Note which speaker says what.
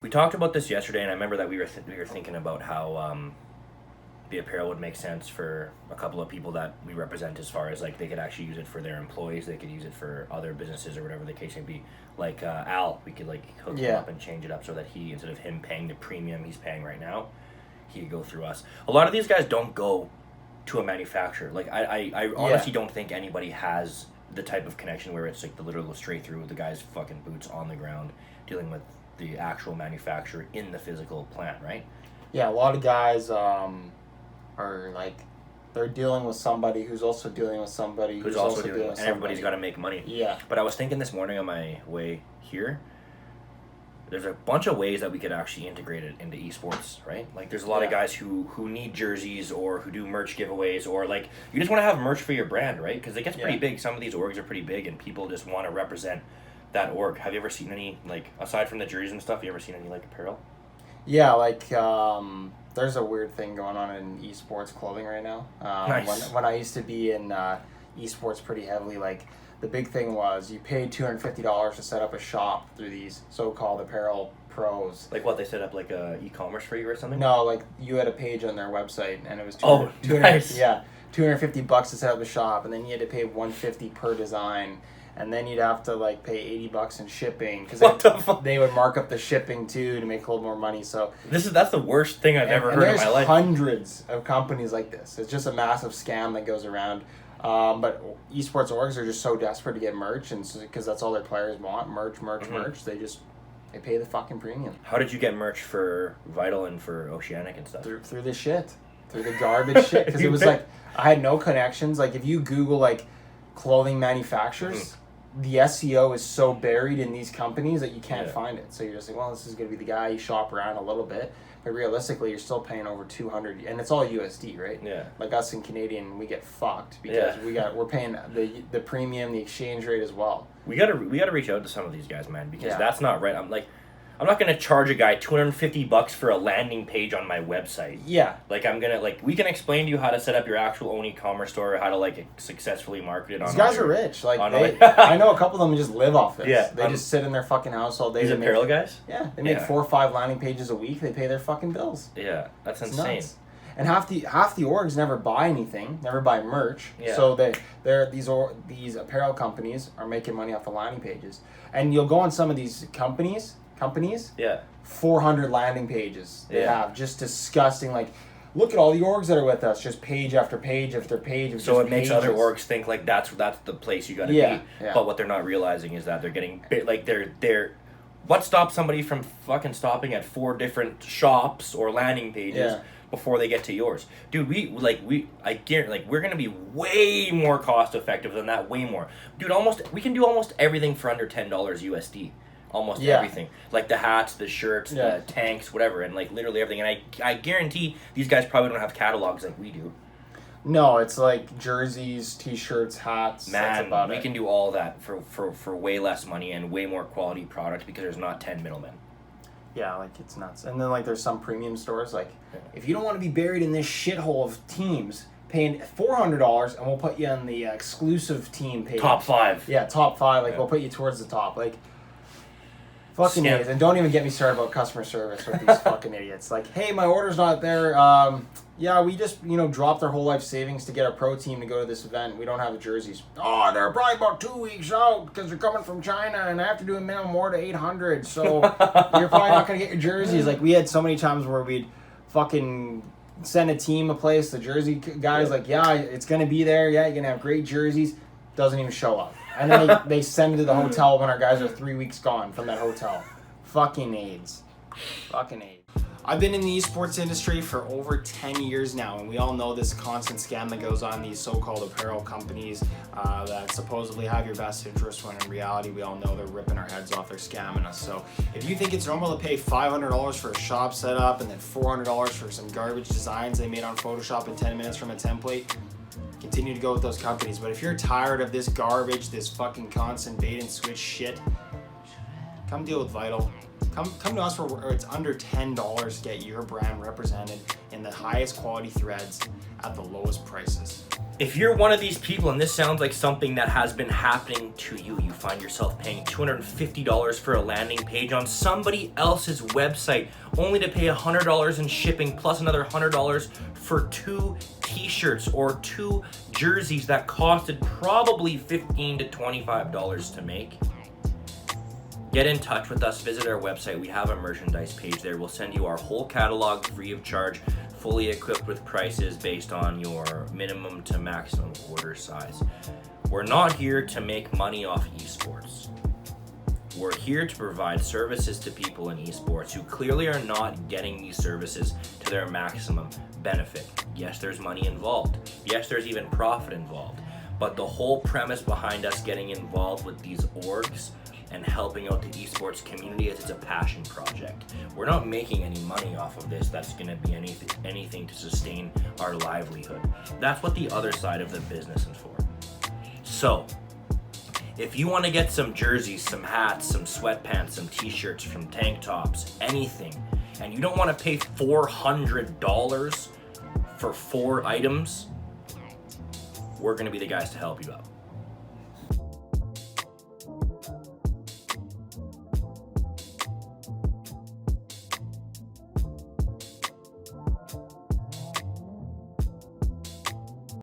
Speaker 1: We talked about this yesterday, and I remember that we were thinking about how the apparel would make sense for a couple of people that we represent, as far as like they could actually use it for their employees, they could use it for other businesses or whatever the case may be. Like Al, we could like hook him up and change it up so that he, instead of him paying the premium he's paying right now, he could go through us. A lot of these guys don't go to a manufacturer. Like I honestly don't think anybody has the type of connection where it's like the literal straight through the guy's fucking boots on the ground dealing with the actual manufacturer in the physical plant, right?
Speaker 2: Yeah, a lot of guys are like, they're dealing with somebody who's also dealing with somebody who's also dealing with somebody.
Speaker 1: And everybody's got to make money.
Speaker 2: Yeah.
Speaker 1: But I was thinking this morning on my way here, there's a bunch of ways that we could actually integrate it into esports, right? Like there's a lot of guys who need jerseys or who do merch giveaways, or like you just want to have merch for your brand, right? Because it gets pretty big. Some of these orgs are pretty big and people just want to represent that org. Have you ever seen any, like, aside from the jerseys and stuff, you ever seen any like apparel?
Speaker 2: Yeah, like there's a weird thing going on in esports clothing right now.
Speaker 1: Nice.
Speaker 2: When I used to be in esports pretty heavily, like the big thing was you paid $250 to set up a shop through these so-called apparel pros.
Speaker 1: Like what, they set up like a e-commerce for you or something?
Speaker 2: No, like you had a page on their website and it was
Speaker 1: nice.
Speaker 2: Yeah, $250 to set up a shop, and then you had to pay $150 per design. And then you'd have to like pay $80 in shipping because they would mark up the shipping too to make a little more money. So
Speaker 1: that's the worst thing I've ever heard in my life.
Speaker 2: There's hundreds of companies like this. It's just a massive scam that goes around. But esports orgs are just so desperate to get merch, and because that's all their players want, merch. They pay the fucking premium.
Speaker 1: How did you get merch for ViiTaL and for Oceanic and stuff?
Speaker 2: Through the shit, through the garbage shit. Because it was like I had no connections. Like if you Google like clothing manufacturers. The SEO is so buried in these companies that you can't find it. So you're just like, well, this is going to be the guy. You shop around a little bit. But realistically, you're still paying over $200. And it's all USD, right? Yeah. Like us in Canadian, we get fucked because we're paying the premium, the exchange rate as well. We gotta
Speaker 1: reach out to some of these guys, man, because that's not right. I'm not gonna charge a guy $250 for a landing page on my website. Yeah. Like we can explain to you how to set up your actual own e-commerce store, or how to like successfully market it on.
Speaker 2: These guys are rich. Like I know a couple of them just live off this. Yeah. They just sit in their fucking house all day.
Speaker 1: These apparel guys?
Speaker 2: Yeah. They make 4 or 5 landing pages a week. They pay their fucking bills.
Speaker 1: Yeah. That's insane.
Speaker 2: Nuts. And half the orgs never buy anything, never buy merch. Yeah. So these apparel companies are making money off the landing pages. And you'll go on some of these companies, 400 landing pages they have, just disgusting. Like, look at all the orgs that are with us, just page after page after page of
Speaker 1: so it makes other orgs think like that's the place you got to be. Yeah. But what they're not realizing is that they're getting like they're what stops somebody from fucking stopping at 4 different shops or landing pages before they get to yours? Dude, I guarantee, like, we're gonna be way more cost effective than that, way more. Dude, we can do almost everything for under $10 USD. Almost everything, like the hats, the shirts, the tanks, whatever, and like literally everything. And I guarantee these guys probably don't have catalogs like we do.
Speaker 2: No, it's like jerseys, t-shirts, hats.
Speaker 1: Man, we can do all that for way less money and way more quality product because there's not 10 middlemen.
Speaker 2: Yeah, like it's nuts. And then like there's some premium stores, like if you don't want to be buried in this shithole of teams, paying $400 and we'll put you on the exclusive team page.
Speaker 1: Top 5.
Speaker 2: Yeah, top 5. Like we'll put you towards the top. Like. Fucking idiots. And don't even get me started about customer service with these fucking idiots. Like, hey, my order's not there. We just, dropped our whole life savings to get our pro team to go to this event. We don't have the jerseys. Oh, they're probably about 2 weeks out because they're coming from China and I have to do a minimum order to 800. So you're probably not going to get your jerseys. Like, we had so many times where we'd fucking send a team a place. The jersey guy's like, yeah, it's going to be there. Yeah, you're going to have great jerseys. Doesn't even show up. And then they send it to the hotel when our guys are 3 weeks gone from that hotel. Fucking AIDS. Fucking AIDS. I've been in the esports industry for over 10 years now, and we all know this constant scam that goes on, these so-called apparel companies that supposedly have your best interest, when in reality we all know they're ripping our heads off, they're scamming us. So if you think it's normal to pay $500 for a shop setup and then $400 for some garbage designs they made on Photoshop in 10 minutes from a template, continue to go with those companies. But if you're tired of this garbage, this fucking constant bait and switch shit, come deal with ViiTaL. Come to us where it's under $10 to get your brand represented in the highest quality threads at the lowest prices.
Speaker 1: If you're one of these people and this sounds like something that has been happening to you, you find yourself paying $250 for a landing page on somebody else's website only to pay $100 in shipping plus another $100 for 2 t-shirts or 2 jerseys that costed probably $15 to $25 to make. Get in touch with us, visit our website. We have a merchandise page there. We'll send you our whole catalog free of charge, fully equipped with prices based on your minimum to maximum order size. We're not here to make money off esports. We're here to provide services to people in esports who clearly are not getting these services to their maximum benefit. Yes, there's money involved. Yes, there's even profit involved. But the whole premise behind us getting involved with these orgs and helping out the esports community is it's a passion project. We're not making any money off of this that's going to be anything to sustain our livelihood. That's what the other side of the business is for. So, if you want to get some jerseys, some hats, some sweatpants, some t-shirts, some tank tops, anything, and you don't want to pay $400 for 4 items, we're going to be the guys to help you out.